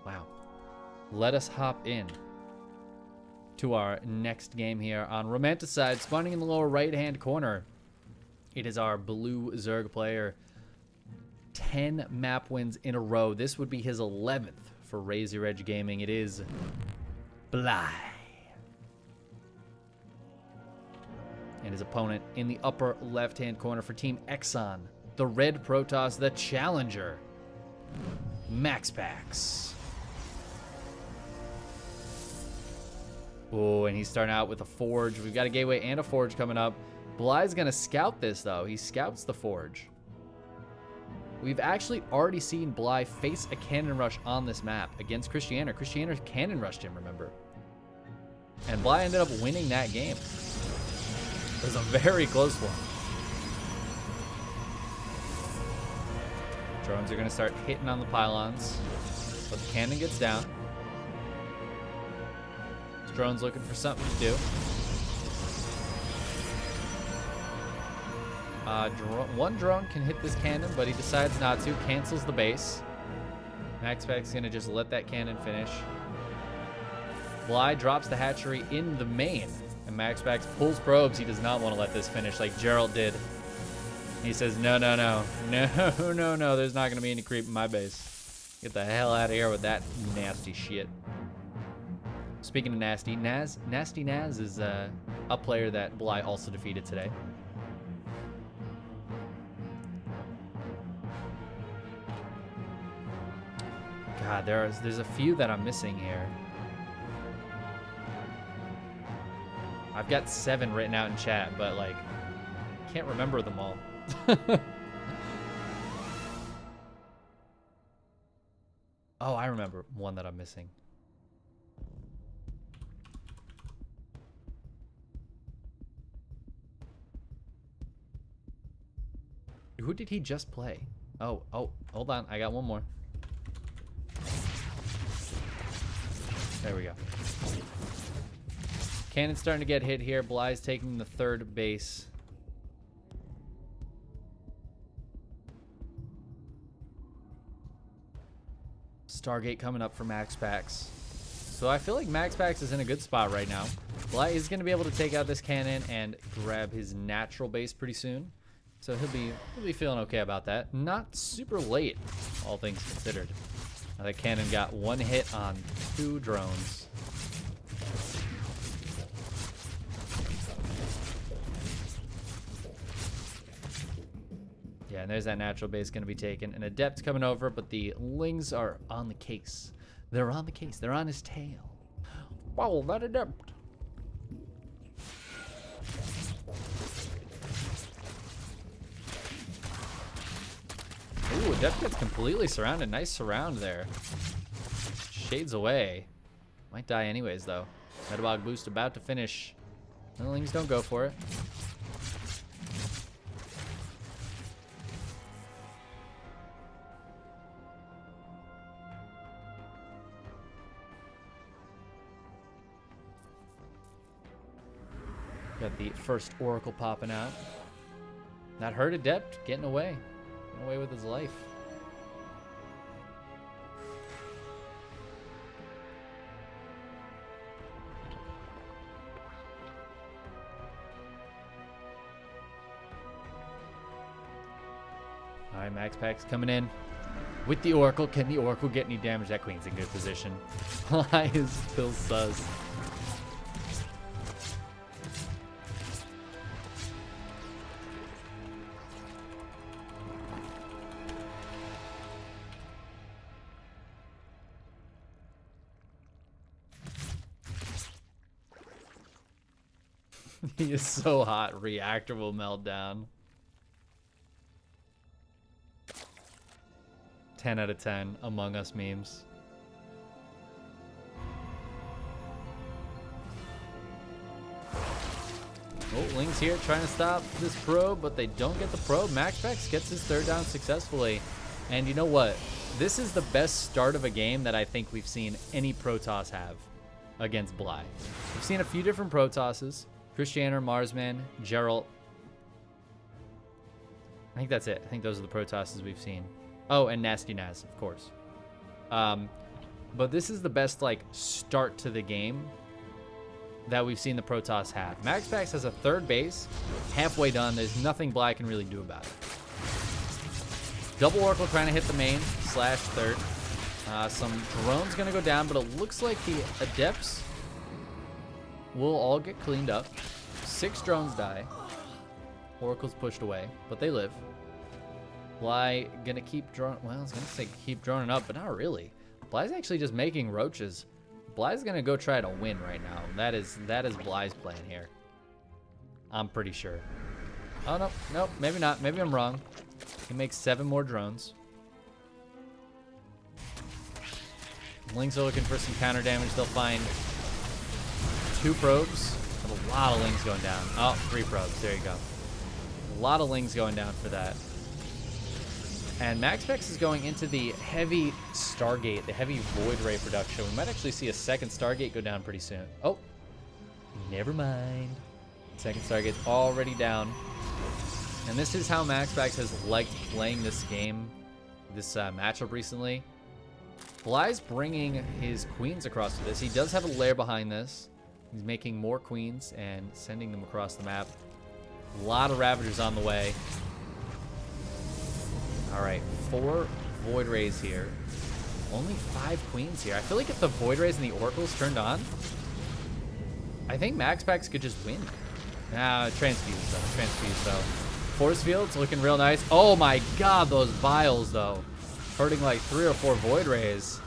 Wow. Let us hop in to our next game here on Romanticide. Spawning in the lower right-hand corner, it is our blue Zerg player. 10 map wins in a row. This would be his 11th for Razor Edge Gaming. It is Bly. And his opponent in the upper left-hand corner for Team Exxon, the red Protoss, the challenger, MaxPax. Oh, and he's starting out with a Forge. We've got a Gateway and a Forge coming up. Bly's going to scout this, though. He scouts the Forge. We've actually already seen Bly face a cannon rush on this map against Christianer. Christianer cannon rushed him, remember? And Bly ended up winning that game. It was a very close one. Drones are going to start hitting on the pylons, but the cannon gets down. This drone's looking for something to do. One drone can hit this cannon, but he decides not to. Cancels the base. MaxPax is going to just let that cannon finish. Bly drops the hatchery in the main, and MaxPax pulls probes. He does not want to let this finish like Gerald did. He says, no, no, no. No, no, no. There's not going to be any creep in my base. Get the hell out of here with that nasty shit. Speaking of nasty, Nasty Naz is a player that Bly also defeated today. God, there's a few that I'm missing here. I've got 7 written out in chat, but like, can't remember them all. Oh, I remember one that I'm missing. Who did he just play? Oh, hold on. I got one more. There we go. Cannon's starting to get hit here. Bly's taking the third base. Stargate coming up for MaxPax. So I feel like MaxPax is in a good spot right now. Bly is going to be able to take out this cannon and grab his natural base pretty soon. So he'll be feeling okay about that. Not super late, all things considered. Now that cannon got one hit on 2 drones. Yeah, and there's that natural base going to be taken. An Adept coming over, but the Lings are on the case. They're on the case. They're on his tail. Wow, that Adept. Ooh, Adept gets completely surrounded. Nice surround there. Shades away. Might die anyways, though. Metabolic boost about to finish. The Lings don't go for it. Got the first Oracle popping out. That hurt Adept getting away. Getting away with his life. Alright, MaxPax coming in with the Oracle. Can the Oracle get any damage? That Queen's in good position. Bly is still sus. He is so hot. Reactor will melt down. 10 out of 10 Among Us memes. Oh, Ling's here trying to stop this probe, but they don't get the probe. MaxPax gets his third down successfully. And you know what? This is the best start of a game that I think we've seen any Protoss have against Bly. We've seen a few different Protosses. Christianer, Marsman, Gerald. I think that's it. I think those are the Protosses we've seen. Oh, and Nasty Naz, of course. but this is the best, like, start to the game that we've seen the Protoss have. MaxPax has a third base, halfway done. There's nothing Bly can really do about it. Double Oracle trying to hit the main / third. Some drones gonna go down, but it looks like the Adepts will all get cleaned up. 6 drones die. Oracle's pushed away, but they live. Bly gonna keep drone. Well, I was gonna say keep droning up, but not really. Bly's actually just making roaches. Bly's gonna go try to win right now. That is Bly's plan here. I'm pretty sure. Oh no, nope, maybe not. Maybe I'm wrong. He makes 7 more drones. Lings are looking for some counter damage. They'll find 2 probes. Have a lot of Lings going down. Oh, 3 probes. There you go. A lot of Lings going down for that. And MaxPax is going into the heavy Stargate, the heavy Void Ray production. We might actually see a second Stargate go down pretty soon. Oh, never mind. Second Stargate's already down. And this is how MaxPax has liked playing this game, this matchup recently. Bly's bringing his queens across to this. He does have a lair behind this. He's making more queens and sending them across the map. A lot of Ravagers on the way. All right, 4 Void Rays here. Only 5 queens here. I feel like if the Void Rays and the Oracles turned on, I think MaxPax could just win. Nah, Transfuse though. Force Field's looking real nice. Oh my god, those vials though. Hurting like 3 or 4 Void Rays.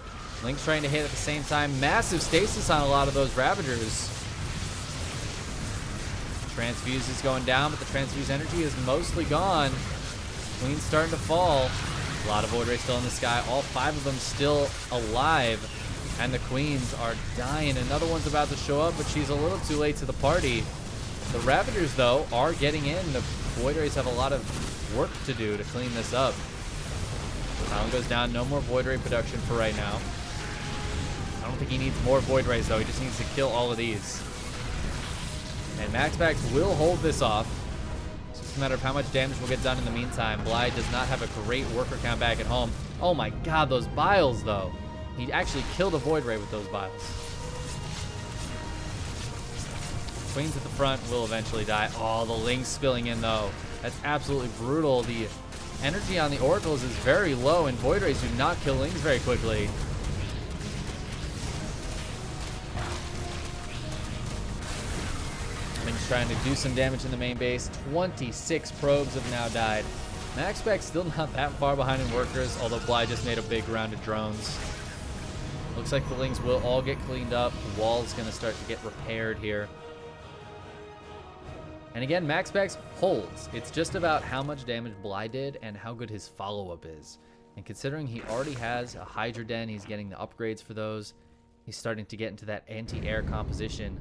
Link's trying to hit at the same time. Massive stasis on a lot of those Ravagers. Transfuse is going down, but the Transfuse energy is mostly gone. Queen's starting to fall. A lot of Void Rays still in the sky. All 5 of them still alive. And the Queens are dying. Another one's about to show up, but she's a little too late to the party. The Ravagers, though, are getting in. The Void Rays have a lot of work to do to clean this up. Talon goes down. No more Void Ray production for right now. I don't think he needs more Void Rays, though. He just needs to kill all of these. And MaxPax will hold this off. It's just a matter of how much damage will get done in the meantime. Bly does not have a great worker count back at home. Oh my god, those Biles, though. He actually killed a Void Ray with those Biles. Queens at the front will eventually die. Oh, the Lings spilling in, though. That's absolutely brutal. The energy on the Oracles is very low, and Void Rays do not kill Lings very quickly. Lings trying to do some damage in the main base. 26 probes have now died. MaxPax still not that far behind in workers, although Bly just made a big round of drones. Looks like the Lings will all get cleaned up. The wall's going to start to get repaired here. And again, MaxPax holds. It's just about how much damage Bly did and how good his follow-up is. And considering he already has a Hydra Den, he's getting the upgrades for those. He's starting to get into that anti-air composition.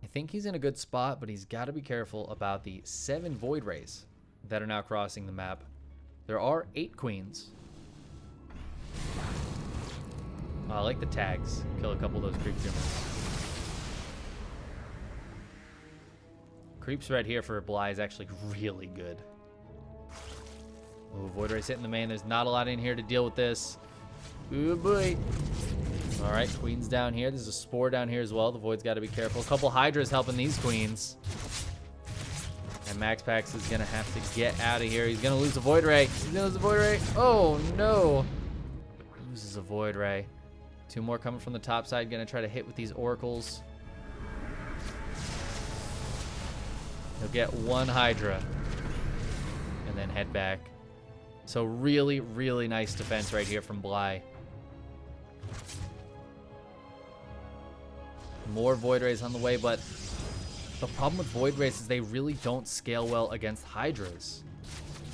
I think he's in a good spot, but he's got to be careful about the 7 Void Rays that are now crossing the map. There are 8 Queens. I like the tags. Kill a couple of those creep tumors. Creeps right here for Bly is actually really good. Ooh, Void Rays hitting the main. There's not a lot in here to deal with this. Ooh, boy. All right, Queen's down here. There's a Spore down here as well. The Void's got to be careful. A couple Hydras helping these Queens. And MaxPax is going to have to get out of here. He's going to lose a Void Ray. He's going to lose a Void Ray. Oh, no. Loses a Void Ray. 2 more coming from the top side. Going to try to hit with these Oracles. He'll get 1 Hydra. And then head back. So really, really nice defense right here from Bly. More Void Rays on the way, but the problem with Void Rays is they really don't scale well against Hydras.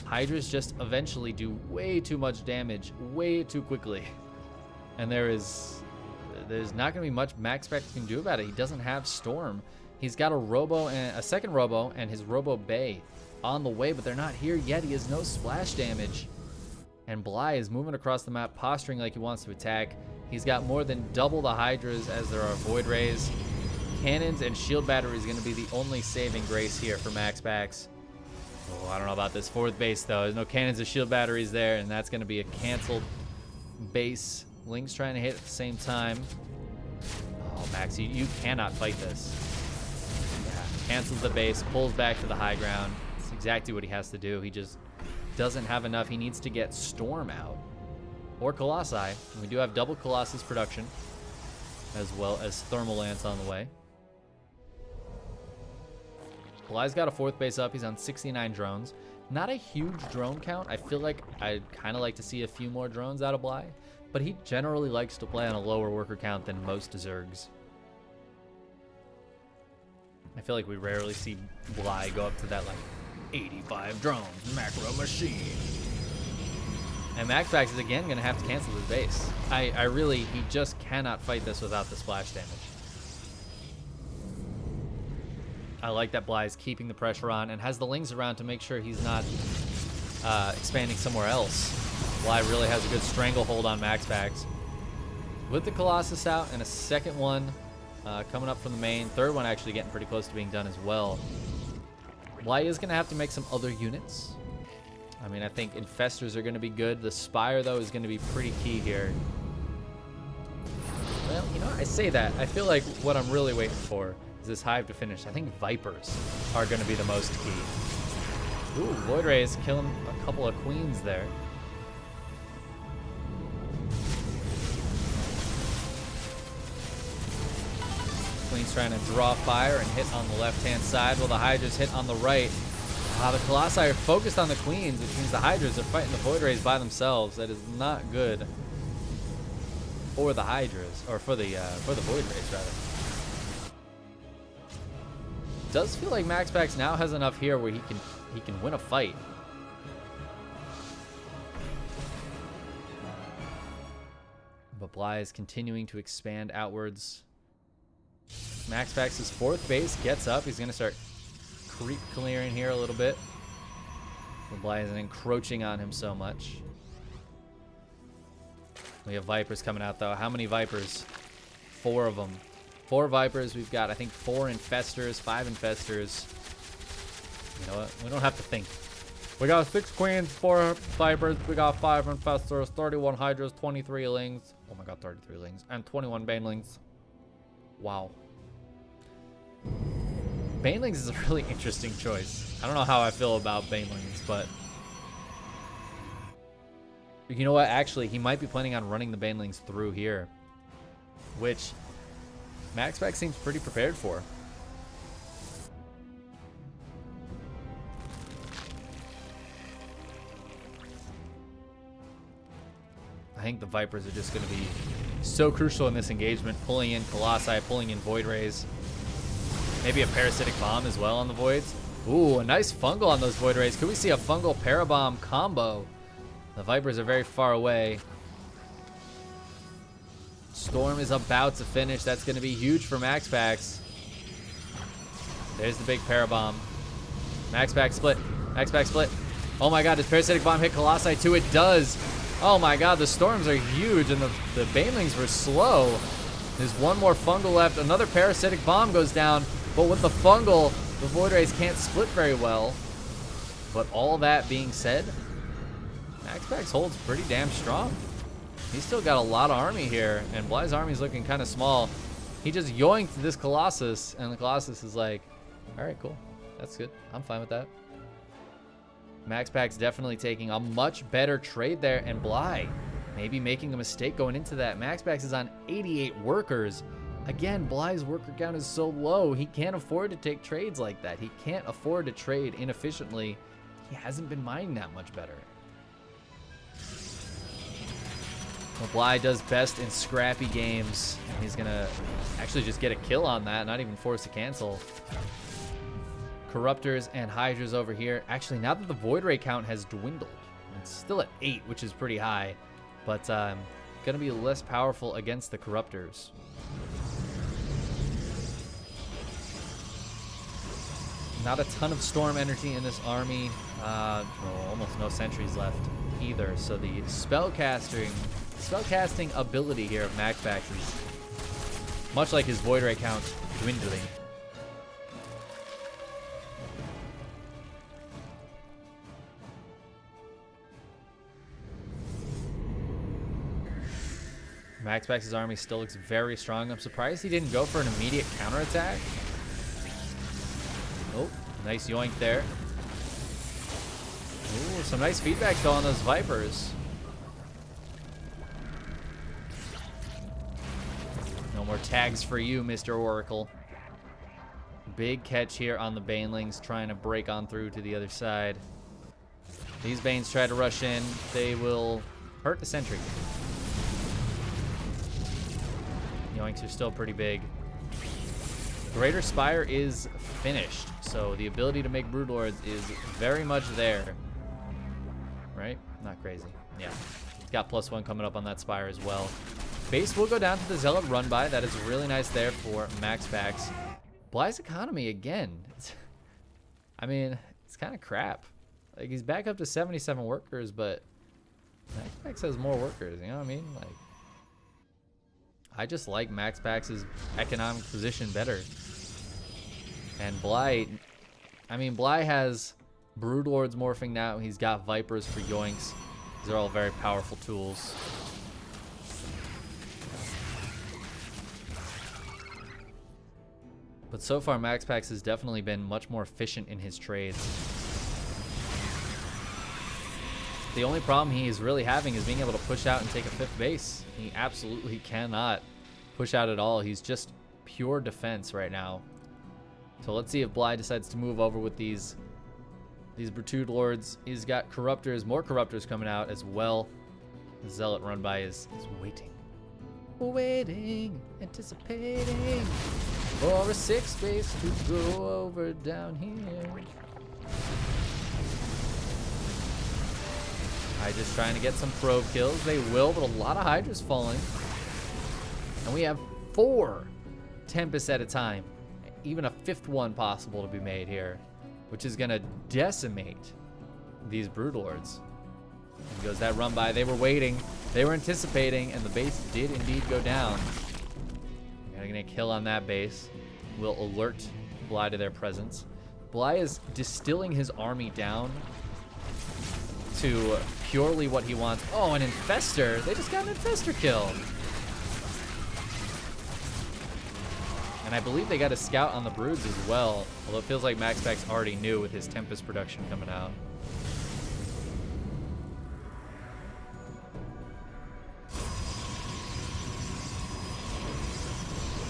Hydras just eventually do way too much damage way too quickly. And there's not going to be much MaxPax can do about it. He doesn't have Storm. He's got a Robo and a second Robo and his Robo Bay on the way, but they're not here yet. He has no splash damage. And Bly is moving across the map, posturing like he wants to attack. He's got more than double the Hydras as there are Void Rays. Cannons and Shield Battery is going to be the only saving grace here for MaxPax. Oh, I don't know about this 4th base, though. There's no Cannons or Shield Batteries there, and that's going to be a canceled base. Ling's trying to hit at the same time. Oh, Max, you cannot fight this. Yeah, cancels the base, pulls back to the high ground. It's exactly what he has to do. He just doesn't have enough. He needs to get Storm out. Or Colossi. And we do have double Colossus production, as well as Thermal Lance on the way. Bly's got a 4th base up. He's on 69 drones. Not a huge drone count. I feel like I'd kind of like to see a few more drones out of Bly, but he generally likes to play on a lower worker count than most Zergs. I feel like we rarely see Bly go up to that like 85 drones macro machine. And MaxPax is again going to have to cancel his base. I really, he just cannot fight this without the splash damage. I like that Bly is keeping the pressure on and has the Lings around to make sure he's not expanding somewhere else. Bly really has a good stranglehold on MaxPax. With the Colossus out and a second one coming up from the main, third one actually getting pretty close to being done as well. Bly is going to have to make some other units. I mean, I think Infestors are going to be good. The Spire, though, is going to be pretty key here. Well, you know, I say that. I feel like what I'm really waiting for is this Hive to finish. I think Vipers are going to be the most key. Ooh, Void Rays killing a couple of Queens there. Queen's trying to draw fire and hit on the left-hand side while the Hydras hit on the right. The Colossi are focused on the Queens, which means the Hydras are fighting the Void Rays by themselves. That is not good for the Hydras, or for the Void Rays, rather. Does feel like MaxPax now has enough here where he can win a fight. But Bly is continuing to expand outwards. MaxPax's 4th base gets up. He's going to start creep clearing here a little bit. But Bly isn't encroaching on him so much. We have Vipers coming out, though. How many Vipers? 4 of them. 4 Vipers. We've got, I think, 4 Infestors, 5 Infestors. You know what? We don't have to think. We got 6 Queens, 4 Vipers. We got 5 Infestors, 31 Hydras, 23 Lings. Oh my god, 33 Lings. And 21 Banelings. Wow. Banelings is a really interesting choice. I don't know how I feel about Banelings, but you know what? Actually, he might be planning on running the Banelings through here, which MaxPax seems pretty prepared for. I think the Vipers are just going to be so crucial in this engagement, pulling in Colossi, pulling in Void Rays. Maybe a Parasitic Bomb as well on the Voids. Ooh, a nice Fungal on those Void Rays. Could we see a Fungal Parabomb combo? The Vipers are very far away. Storm is about to finish. That's going to be huge for MaxPax. There's the big Parabomb. MaxPax split. MaxPax split. Oh my god, does Parasitic Bomb hit Colossi too? It does. Oh my god, the Storms are huge and the Banelings were slow. There's one more Fungal left. Another Parasitic Bomb goes down. But with the Fungal, the Void Rays can't split very well. But all that being said, MaxPax holds pretty damn strong. He's still got a lot of army here, and Bly's army's looking kind of small. He just yoinked this Colossus, and the Colossus is like, all right, cool. That's good. I'm fine with that. MaxPax definitely taking a much better trade there, and Bly maybe making a mistake going into that. MaxPax is on 88 workers. Again, Bly's worker count is so low. He can't afford to take trades like that. He can't afford to trade inefficiently. He hasn't been mining that much better. Well, Bly does best in scrappy games. He's going to actually just get a kill on that, not even force a cancel. Corruptors and Hydras over here. Actually, now that the Void Ray count has dwindled, it's still at 8, which is pretty high, but going to be less powerful against the Corruptors. Not a ton of Storm energy in this army. Almost no sentries left either, so the spellcasting ability here of MaxPax is much like his Void Ray count dwindling. MaxPax's army still looks very strong. I'm surprised he didn't go for an immediate counterattack. Oh, nice yoink there. Ooh, some nice feedback though on those Vipers. No more tags for you, Mr. Oracle. Big catch here on the Banelings, trying to break on through to the other side. These Banes try to rush in. They will hurt the sentry. Yoinks are still pretty big. Greater Spire is finished, so the ability to make Broodlords is very much there. Right? Not crazy. Yeah. Got +1 coming up on that Spire as well. Base will go down to the Zealot run by. That is really nice there for MaxPax. Bly's economy again. I mean, it's kind of crap. Like, he's back up to 77 workers, but MaxPax has more workers, you know what I mean? Like, I just like MaxPax's economic position better. And Bly, I mean, Bly has Broodlords morphing now. He's got Vipers for yoinks. These are all very powerful tools. But so far, MaxPax has definitely been much more efficient in his trades. The only problem he is really having is being able to push out and take a 5th base. He absolutely cannot push out at all. He's just pure defense right now. So let's see if Bly decides to move over with these Broodlords. He's got Corruptors, more Corruptors coming out as well. The Zealot run by is waiting. Waiting, anticipating for a 6th base to go over down here. Hydra's trying to get some probe kills. They will, but a lot of Hydra's falling. And we have 4 Tempests at a time. Even a 5th one possible to be made here, which is going to decimate these Broodlords. And goes that run by. They were waiting. They were anticipating, and the base did indeed go down. They're going to kill on that base. Will alert Bly to their presence. Bly is distilling his army down to purely what he wants. Oh, an Infestor. They just got an Infestor kill. And I believe they got a scout on the Broods as well. Although it feels like MaxPax already knew with his Tempest production coming out.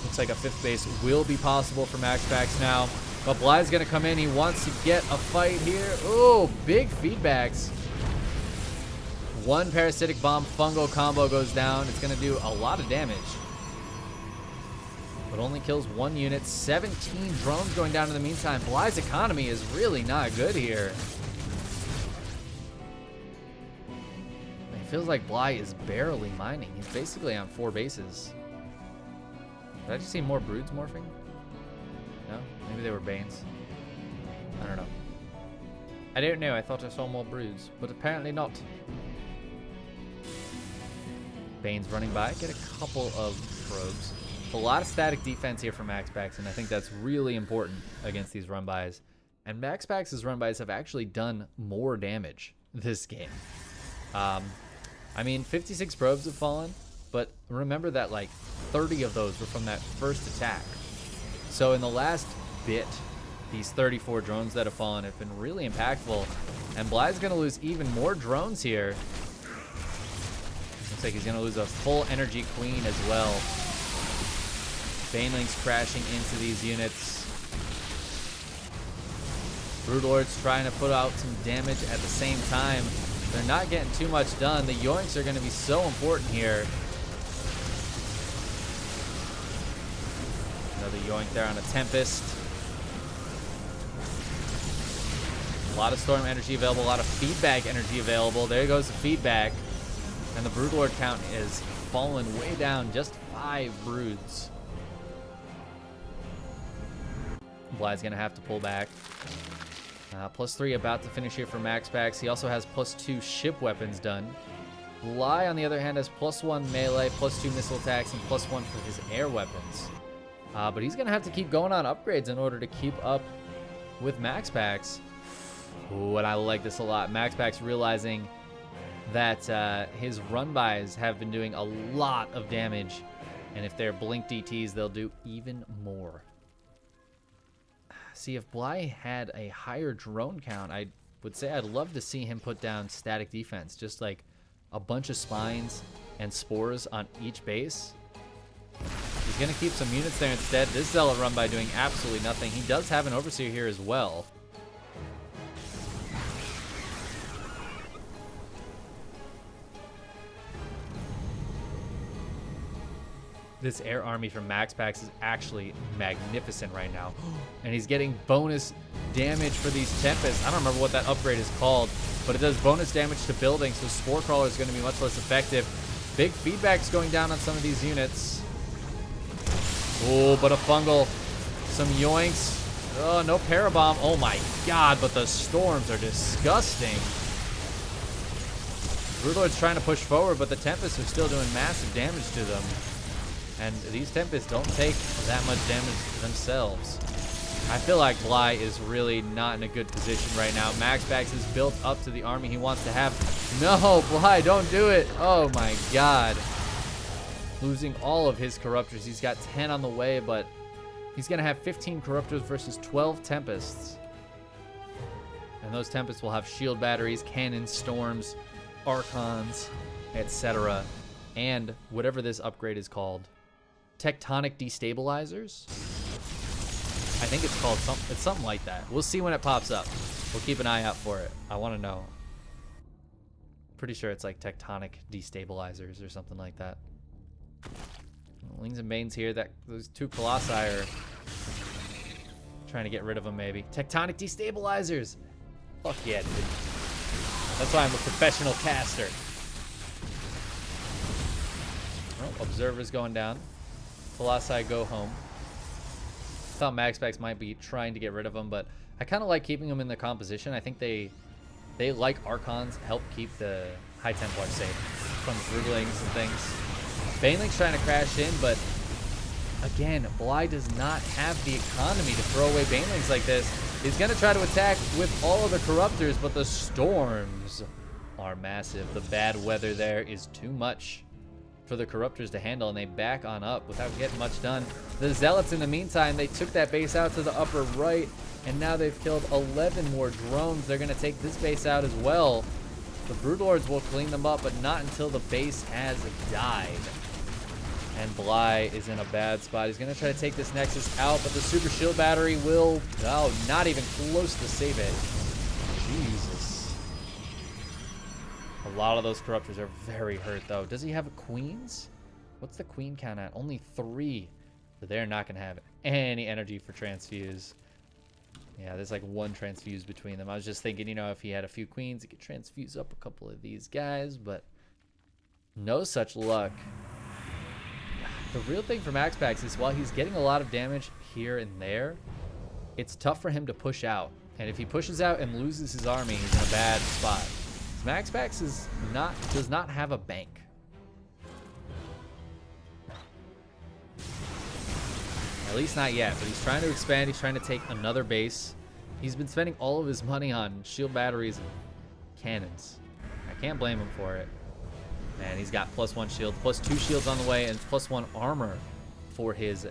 Looks like a 5th base will be possible for MaxPax now. But Bly's going to come in. He wants to get a fight here. Oh, big feedbacks. One Parasitic Bomb Fungal combo goes down. It's going to do a lot of damage. But only kills 1 unit. 17 drones going down in the meantime. Bly's economy is really not good here. It feels like Bly is barely mining. He's basically on 4 bases. Did I just see more Broods morphing? No? Maybe they were Banes. I don't know. I don't know. I thought I saw more Broods, but apparently not. Banes running by. Get a couple of probes. A lot of static defense here for MaxPax, and I think that's really important against these run-bys. And MaxPax's run-bys have actually done more damage this game. I mean, 56 probes have fallen, but remember that like 30 of those were from that first attack. So in the last bit, these 34 drones that have fallen have been really impactful. And Bly's going to lose even more drones here. Looks like he's going to lose a full energy queen as well. Banelings crashing into these units. Broodlords trying to put out some damage at the same time. They're not getting too much done. The yoinks are going to be so important here. Another yoink there on a Tempest. A lot of storm energy available, a lot of feedback energy available. There goes the feedback. And the Broodlord count is fallen way down, just 5 Broods. Bly's going to have to pull back. +3 about to finish here for MaxPax. He also has +2 ship weapons done. Bly, on the other hand, has +1 melee, +2 missile attacks, and +1 for his air weapons. But he's going to have to keep going on upgrades in order to keep up with MaxPax. Ooh, and I like this a lot. MaxPax realizing that his run-bys have been doing a lot of damage. And if they're blink DTs, they'll do even more. See, if Bly had a higher drone count, I would say I'd love to see him put down static defense. Just like a bunch of spines and spores on each base. He's going to keep some units there instead. This Zealot run by doing absolutely nothing. He does have an Overseer here as well. This air army from MaxPax is actually magnificent right now. And he's getting bonus damage for these Tempests. I don't remember what that upgrade is called, but it does bonus damage to buildings, so Spore Crawler is going to be much less effective. Big feedback's going down on some of these units. Oh, but a fungal. Some yoinks. Oh, no Parabomb. Oh my god, but the storms are disgusting. Broodlord's trying to push forward, but the Tempests are still doing massive damage to them. And these Tempests don't take that much damage themselves. I feel like Bly is really not in a good position right now. MaxPax is built up to the army he wants to have. No, Bly, don't do it. Oh my god. Losing all of his Corruptors. He's got 10 on the way, but he's going to have 15 Corruptors versus 12 Tempests. And those Tempests will have shield batteries, cannons, storms, archons, etc. And whatever this upgrade is called. Tectonic destabilizers? I think it's called it's something like that. We'll see when it pops up. We'll keep an eye out for it. I want to know. Pretty sure it's like tectonic destabilizers or something like that. Wings and Banes here. Those two Colossi are trying to get rid of them maybe. Tectonic destabilizers! Fuck yeah, dude. That's why I'm a professional caster. Oh, Observer's going down. Colossi go home. Thought MaxPax might be trying to get rid of them, but I kind of like keeping them in the composition. I think they like Archons, help keep the High Templar safe from Broodlings and things. Baneling's trying to crash in, but again, Bly does not have the economy to throw away Banelings like this. He's going to try to attack with all of the Corruptors, but the storms are massive. The bad weather there is too much for the Corruptors to handle, and they back on up without getting much done. The Zealots, in the meantime, they took that base out to the upper right, and now they've killed 11 more drones. They're going to take this base out as well. The Broodlords will clean them up, but not until the base has died. And Bly is in a bad spot. He's going to try to take this Nexus out, but the Super Shield Battery will, oh, not even close to save it. Jesus. A lot of those Corruptors are very hurt, though. Does he have a Queens? What's the Queen count at? Only 3. So they're not going to have any energy for Transfuse. Yeah, there's like 1 Transfuse between them. I was just thinking, you know, if he had a few Queens, he could Transfuse up a couple of these guys, but no such luck. The real thing for MaxPax is while he's getting a lot of damage here and there, it's tough for him to push out. And if he pushes out and loses his army, he's in a bad spot. MaxPax does not have a bank. At least not yet, but he's trying to expand. He's trying to take another base. He's been spending all of his money on shield batteries and cannons. I can't blame him for it. Man, he's got +1 shield, +2 shields on the way, and +1 armor for his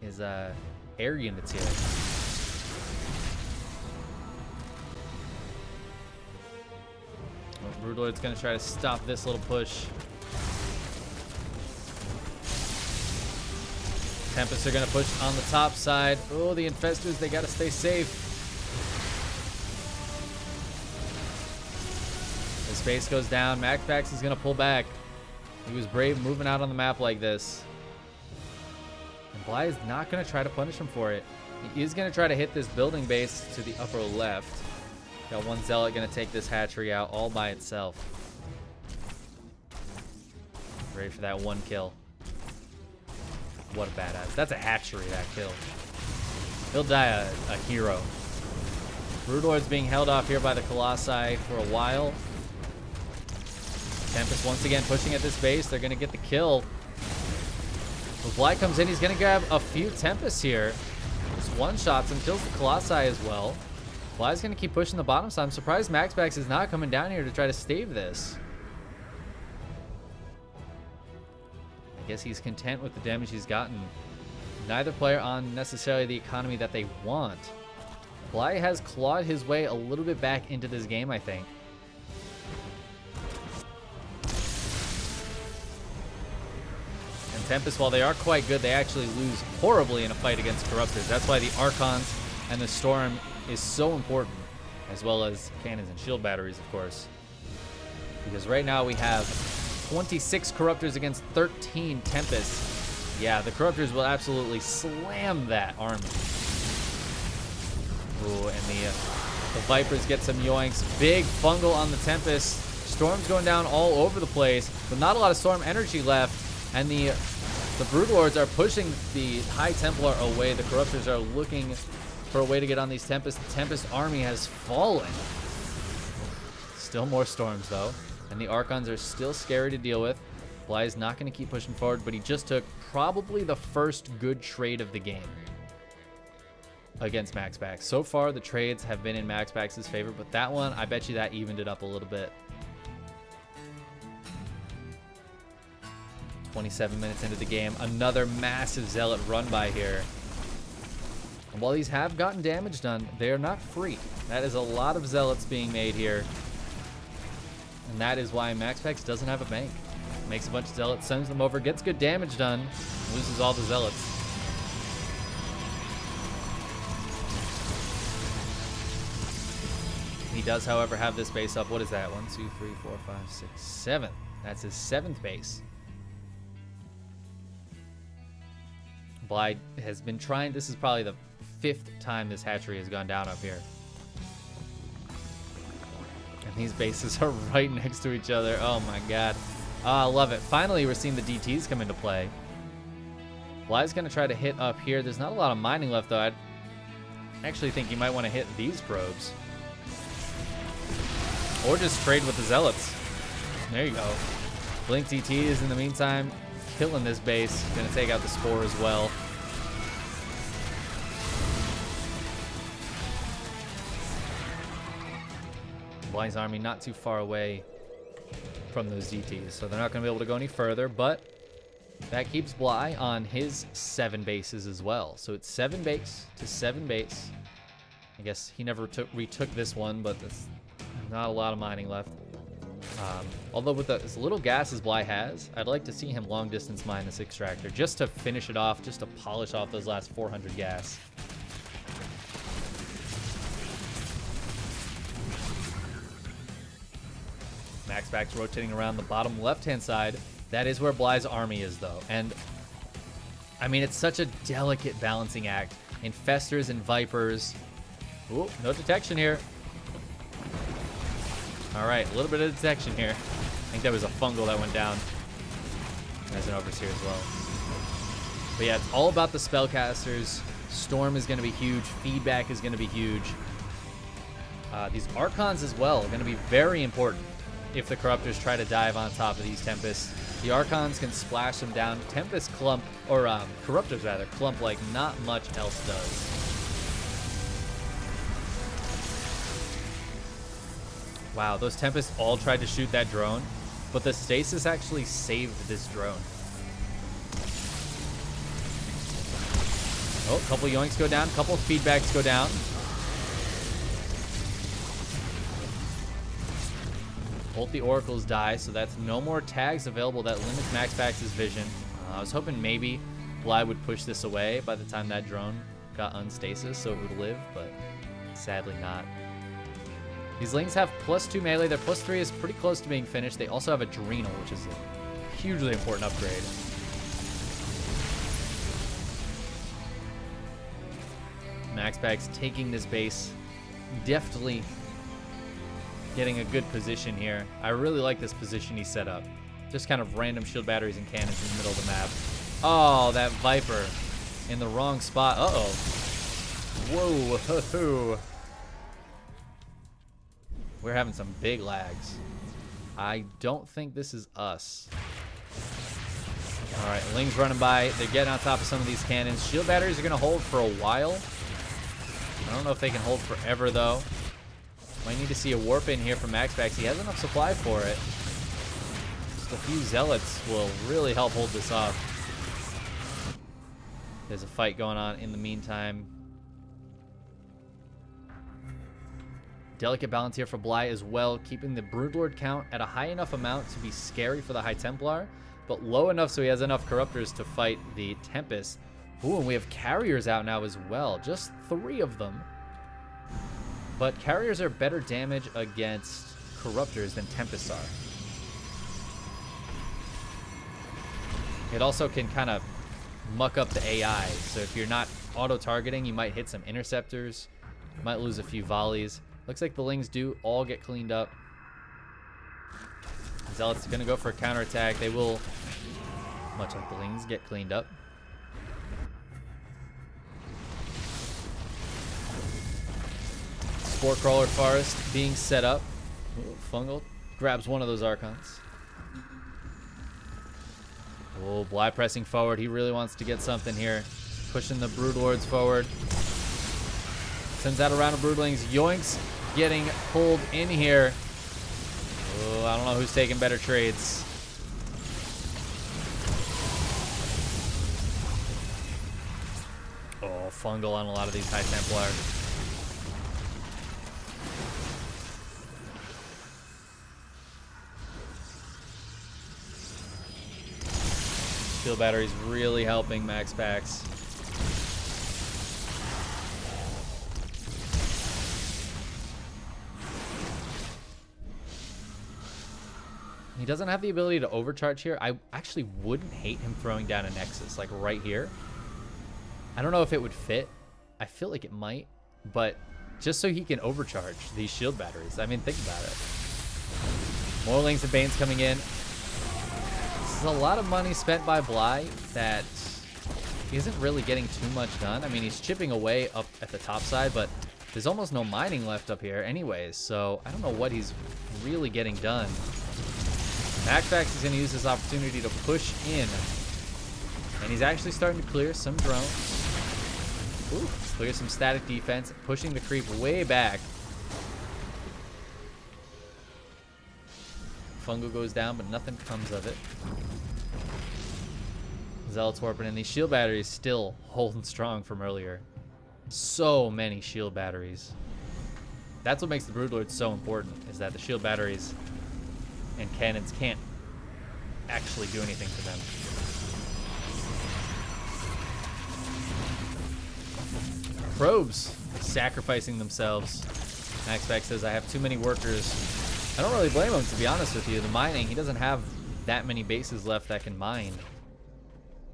air units here. Broodlord's going to try to stop this little push. Tempests are going to push on the top side. Oh, the Infestors, they got to stay safe. The space goes down. MaxPax is going to pull back. He was brave moving out on the map like this. And Bly is not going to try to punish him for it. He is going to try to hit this building base to the upper left. Got 1 Zealot going to take this hatchery out all by itself. Ready for that 1 kill. What a badass. That's a hatchery, that kill. He'll die a hero. Broodlord's being held off here by the Colossi for a while. Tempest once again pushing at this base. They're going to get the kill. When Bly comes in, he's going to grab a few Tempests here. Just one-shots him, kills the Colossi as well. Bly's going to keep pushing the bottom side. I'm surprised MaxPax is not coming down here to try to stave this. guess he's content with the damage he's gotten. Neither player on necessarily the economy that they want. Bly has clawed his way a little bit back into this game, I think. And Tempest, while they are quite good, they actually lose horribly in a fight against Corruptors. That's why the Archons and the Storm is so important, as well as cannons and shield batteries, of course. Because right now we have 26 Corruptors against 13 Tempests. Yeah, the Corruptors will absolutely slam that army. Ooh, and the Vipers get some yoinks. Big fungal on the Tempest. Storm's going down all over the place, but not a lot of Storm energy left. And the Broodlords are pushing the High Templar away. The Corruptors are looking for a way to get on these Tempests. The Tempest army has fallen. Still more Storms, though. And the Archons are still scary to deal with. Bly is not going to keep pushing forward, but he just took probably the first good trade of the game against MaxPax. So far, the trades have been in MaxPax's favor, but that one, I bet you that evened it up a little bit. 27 minutes into the game, another massive Zealot run by here. And while these have gotten damage done, they are not free. That is a lot of Zealots being made here. And that is why MaxPax doesn't have a bank. Makes a bunch of Zealots, sends them over, gets good damage done, loses all the Zealots. He does, however, have this base up. What is that? 1, 2, 3, 4, 5, 6, 7. That's his 7th base. Bly has been trying. This is probably the 5th time this hatchery has gone down up here. And these bases are right next to each other. Oh my god. Oh, I love it. Finally, we're seeing the DTs come into play. Bly's going to try to hit up here. There's not a lot of mining left, though. I actually think you might want to hit these probes. Or just trade with the Zealots. There you go. Blink DT is, in the meantime, killing this base. Going to take out the Spore as well. Bly's army not too far away from those DTs, so they're not going to be able to go any further, but that keeps Bly on his 7 bases as well. So it's 7 base to 7 base. I guess he never retook this one, but there's not a lot of mining left. Although with as little gas as Bly has, I'd like to see him long distance mine this extractor just to finish it off, just to polish off those last 400 gas. MaxPax rotating around the bottom left-hand side. That is where Bly's army is, though. And, I mean, it's such a delicate balancing act. Infestors and Vipers. Ooh, no detection here. All right, a little bit of detection here. I think that was a fungal that went down. There's an Overseer as well. But yeah, it's all about the spellcasters. Storm is going to be huge. Feedback is going to be huge. These Archons as well are going to be very important. If the Corruptors try to dive on top of these Tempests, the Archons can splash them down. Tempest clump, or Corruptors rather, clump like not much else does. Wow, those Tempests all tried to shoot that drone, but the stasis actually saved this drone. Oh, a couple yoinks go down, a couple of feedbacks go down. Both the Oracles die, so that's no more tags available. That limits MaxPax's vision. I was hoping maybe Bly would push this away by the time that drone got unstasis so it would live, but sadly not. These Lings have +2 melee. Their +3 is pretty close to being finished. They also have Adrenal, which is a hugely important upgrade. MaxPax taking this base deftly, getting a good position here. I really like this position he set up. Just kind of random shield batteries and cannons in the middle of the map. Oh, that Viper in the wrong spot. Uh-oh. Whoa. We're having some big lags. I don't think this is us. All right, Ling's running by. They're getting on top of some of these cannons. Shield batteries are going to hold for a while. I don't know if they can hold forever, though. Might need to see a warp in here from MaxPax. He has enough supply for it. Just a few zealots will really help hold this off. There's a fight going on in the meantime. Delicate balance here for Bly as well, keeping the Broodlord count at a high enough amount to be scary for the High Templar, but low enough so he has enough Corruptors to fight the Tempest. Ooh, and we have Carriers out now as well, just 3 of them. But Carriers are better damage against Corruptors than Tempests are. It also can kind of muck up the AI, so if you're not auto-targeting, you might hit some Interceptors, you might lose a few volleys. Looks like the Lings do all get cleaned up. Zealots are going to go for a counterattack. They will, much like the Lings, get cleaned up. Spore Crawler Forest being set up. Ooh, Fungal grabs one of those Archons. Oh, Bly pressing forward. He really wants to get something here. Pushing the Broodlords forward. Sends out a round of Broodlings. Yoinks getting pulled in here. Oh, I don't know who's taking better trades. Oh, Fungal on a lot of these High Templar. Shield battery's really helping MaxPax. He doesn't have the ability to overcharge here. I actually wouldn't hate him throwing down a Nexus, like right here. I don't know if it would fit. I feel like it might, but just so he can overcharge these shield batteries. I mean, think about it. More Lings and Banes coming in. This is a lot of money spent by Bly that he isn't really getting too much done. I mean, he's chipping away up at the top side, but there's almost no mining left up here anyways, so I don't know what he's really getting done. MaxPax is going to use this opportunity to push in, and he's actually starting to clear some drones. Ooh, clear some static defense, pushing the creep way back. Fungal goes down, but nothing comes of it. Zealots warping in. These shield batteries still holding strong from earlier. So many shield batteries. That's what makes the Broodlords so important, is that the shield batteries and cannons can't actually do anything to them. Probes sacrificing themselves. MaxPax says, I have too many workers. I don't really blame him, to be honest with you. The mining, he doesn't have that many bases left that can mine.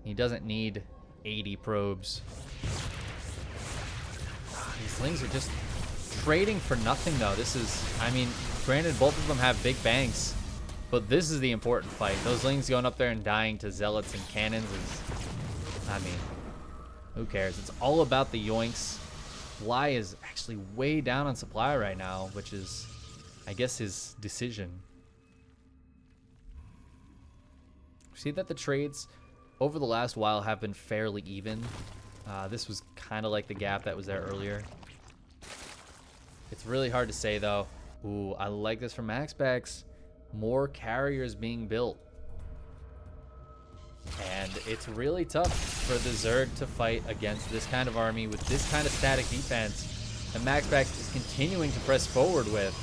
He doesn't need 80 probes. These Lings are just trading for nothing, though. This is, I mean, granted, both of them have big banks, but this is the important fight. Those Lings going up there and dying to Zealots and Cannons is, I mean, who cares? It's all about the yoinks. Bly is actually way down on supply right now, which is, I guess, his decision. See that the trades over the last while have been fairly even. This was kind of like the gap that was there earlier. It's really hard to say, though. Ooh, I like this from MaxPax. More carriers being built. And it's really tough for the Zerg to fight against this kind of army with this kind of static defense. And MaxPax is continuing to press forward with.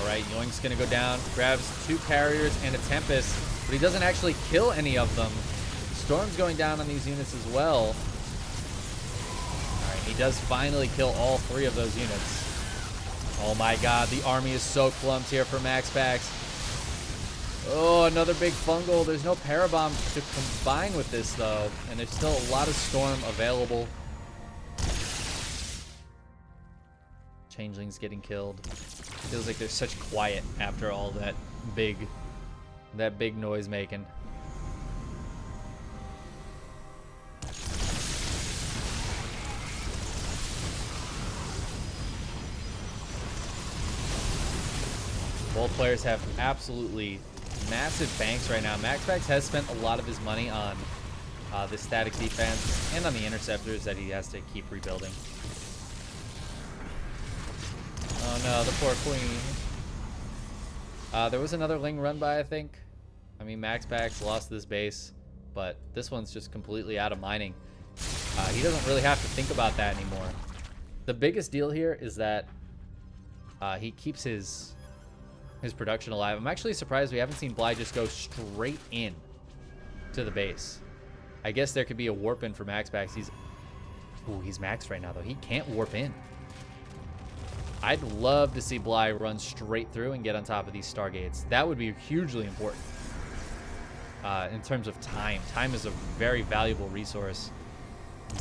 Alright, Yoink's gonna go down, grabs 2 carriers and a Tempest, but he doesn't actually kill any of them. Storm's going down on these units as well. Alright, he does finally kill all 3 of those units. Oh my god, the army is so clumped here for MaxPax. Oh, another big Fungal. There's no Parabomb to combine with this, though, and there's still a lot of Storm available. Changelings getting killed. Feels like there's such quiet after all that big noise making. Both players have absolutely massive banks right now. MaxPax has spent a lot of his money on the static defense and on the interceptors that he has to keep rebuilding. Oh no, the poor queen. There was another Ling run by, I think. I mean, MaxPax lost this base, but this one's just completely out of mining. He doesn't really have to think about that anymore. The biggest deal here is that he keeps his production alive. I'm actually surprised we haven't seen Bly just go straight in to the base. I guess there could be a warp in for MaxPax. He's maxed right now, though. He can't warp in. I'd love to see Bly run straight through and get on top of these Stargates. That would be hugely important in terms of time. Time is a very valuable resource.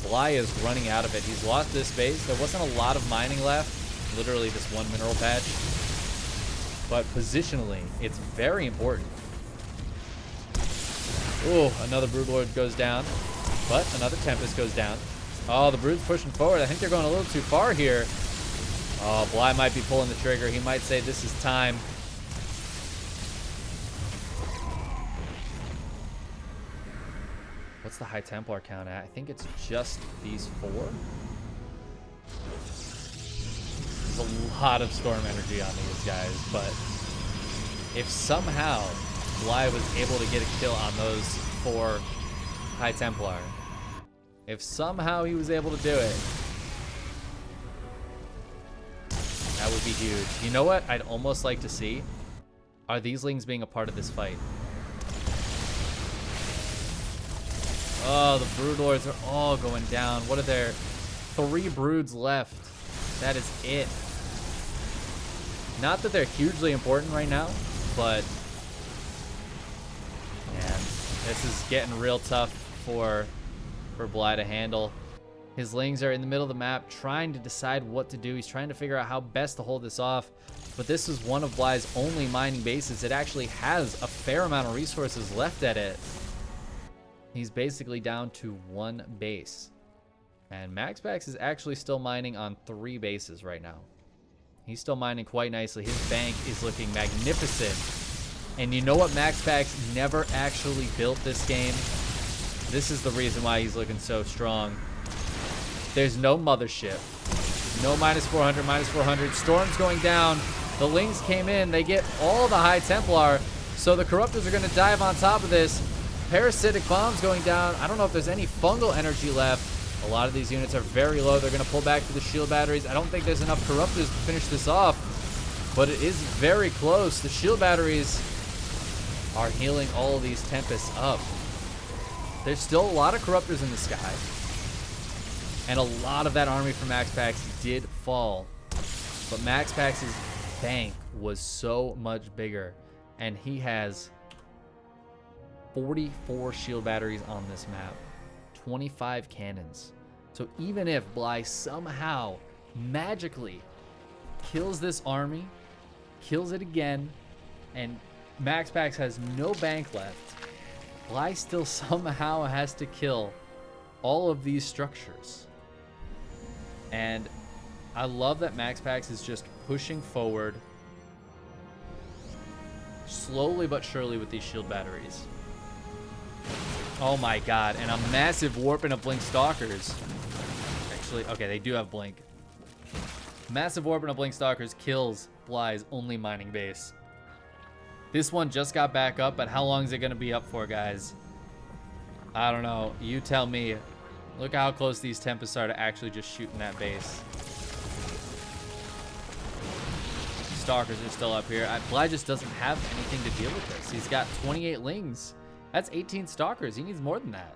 Bly is running out of it. He's lost this base. There wasn't a lot of mining left. Literally this one mineral patch. But positionally, it's very important. Ooh, another Broodlord goes down. But another Tempest goes down. Oh, the Brood's pushing forward. I think they're going a little too far here. Oh, Bly might be pulling the trigger. He might say this is time. What's the High Templar count at? I think it's just these 4. There's a lot of storm energy on these guys, but if somehow Bly was able to get a kill on those 4 High Templar, if somehow he was able to do it, that would be huge. You know what I'd almost like to see? Are these Lings being a part of this fight? Oh, the Broodlords are all going down. What are there? 3 Broods left. That is it. Not that they're hugely important right now, but man, this is getting real tough for Bly to handle. His Lings are in the middle of the map trying to decide what to do. He's trying to figure out how best to hold this off. But this is one of Bly's only mining bases. It actually has a fair amount of resources left at it. He's basically down to 1 base. And MaxPax is actually still mining on 3 bases right now. He's still mining quite nicely. His bank is looking magnificent. And you know what MaxPax never actually built this game? This is the reason why he's looking so strong. There's no mothership. No -400, -400. Storm's going down. The Lings came in. They get all the High Templar. So the Corruptors are going to dive on top of this. Parasitic bombs going down. I don't know if there's any fungal energy left. A lot of these units are very low. They're going to pull back to the shield batteries. I don't think there's enough Corruptors to finish this off, but it is very close. The shield batteries are healing all of these Tempests up. There's still a lot of Corruptors in the sky, and a lot of that army from MaxPax did fall, but MaxPax's bank was so much bigger, and he has 44 shield batteries on this map, 25 cannons. So even if Bly somehow magically kills this army, kills it again, and MaxPax has no bank left, Bly still somehow has to kill all of these structures. And I love that MaxPax is just pushing forward slowly but surely with these shield batteries. Oh my god, and a massive warping of Blink Stalkers. Actually, okay, they do have Blink. Massive warping of Blink Stalkers kills Bly's only mining base. This one just got back up, but how long is it going to be up for, guys? I don't know. You tell me. Look how close these Tempests are to actually just shooting that base. Stalkers are still up here. Bly just doesn't have anything to deal with this. He's got 28 Lings. That's 18 Stalkers. He needs more than that.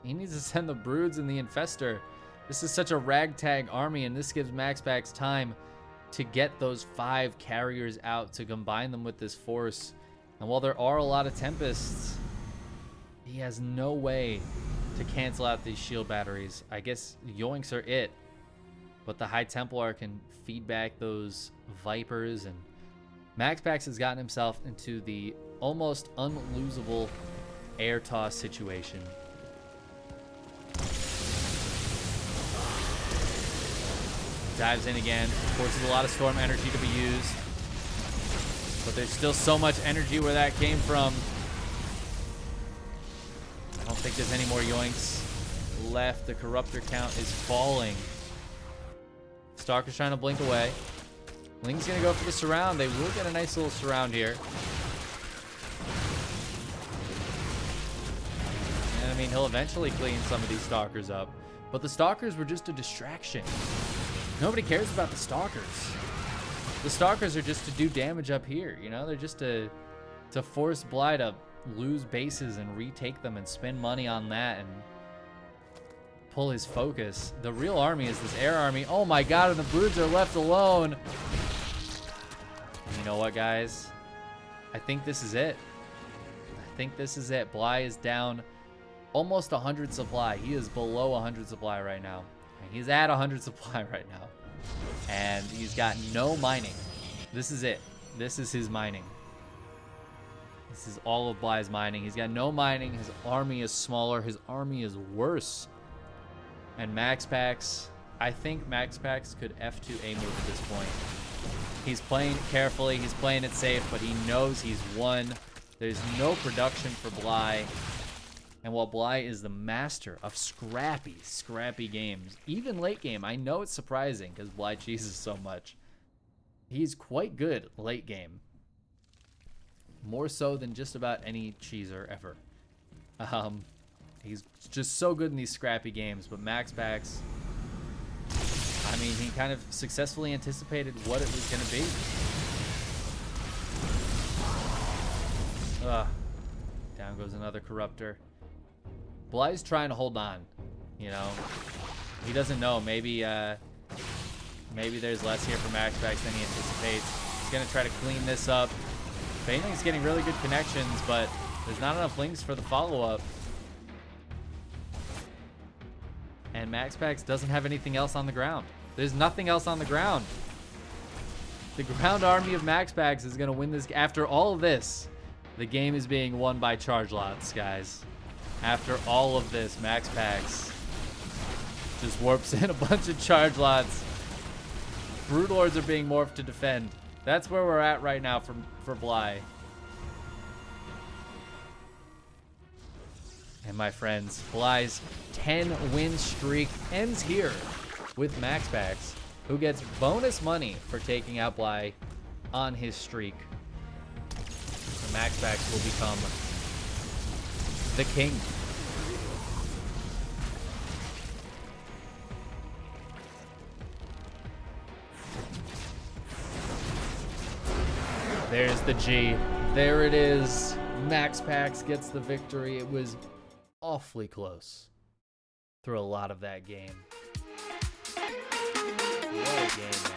He needs to send the Broods and the Infester. This is such a ragtag army, and this gives MaxPax time to get those 5 carriers out, to combine them with this force. And while there are a lot of Tempests, he has no way to cancel out these shield batteries. I guess Yoinks are it, but the High Templar can feed back those Vipers, and MaxPax has gotten himself into the almost unlosable air toss situation. Dives in again, forces a lot of storm energy to be used. But there's still so much energy where that came from. I don't think there's any more yoinks left. The corruptor count is falling. Stalker's trying to blink away. Ling's gonna go for the surround. They will get a nice little surround here. And I mean, he'll eventually clean some of these stalkers up. But the stalkers were just a distraction. Nobody cares about the stalkers. The stalkers are just to do damage up here, you know? They're just to force Bly to lose bases and retake them and spend money on that and pull his focus. The real army is this air army. Oh my god, and the broods are left alone. And you know what, guys? I think this is it. I think this is it. Bly is down almost 100 supply. He is below 100 supply right now. He's at 100 supply right now. And he's got no mining. This is it. This is his mining. This is all of Bly's mining. He's got no mining. His army is smaller. His army is worse. And MaxPax, I think MaxPax could F2A move at this point. He's playing it carefully. He's playing it safe, but he knows he's won. There's no production for Bly. And while Bly is the master of scrappy games, even late game, I know it's surprising because Bly cheeses so much. He's quite good late game. More so than just about any cheeser ever. He's just so good in these scrappy games, but MaxPax, I mean, he kind of successfully anticipated what it was going to be. Down goes another corruptor. Bly's trying to hold on, you know. He doesn't know. Maybe there's less here for MaxPax than he anticipates. He's going to try to clean this up. Baneling's getting really good connections, but there's not enough links for the follow-up. And MaxPax doesn't have anything else on the ground. There's nothing else on the ground. The ground army of MaxPax is going to win this. After all of this, the game is being won by charge lots, guys. After all of this, MaxPax just warps in a bunch of charge lots. Broodlords are being morphed to defend. That's where we're at right now for Bly. And my friends, Bly's 10-win streak ends here with MaxPax, who gets bonus money for taking out Bly on his streak. So MaxPax will become the king. There's the G. There it is. MaxPax gets the victory. It was awfully close through a lot of that game. What a game, man.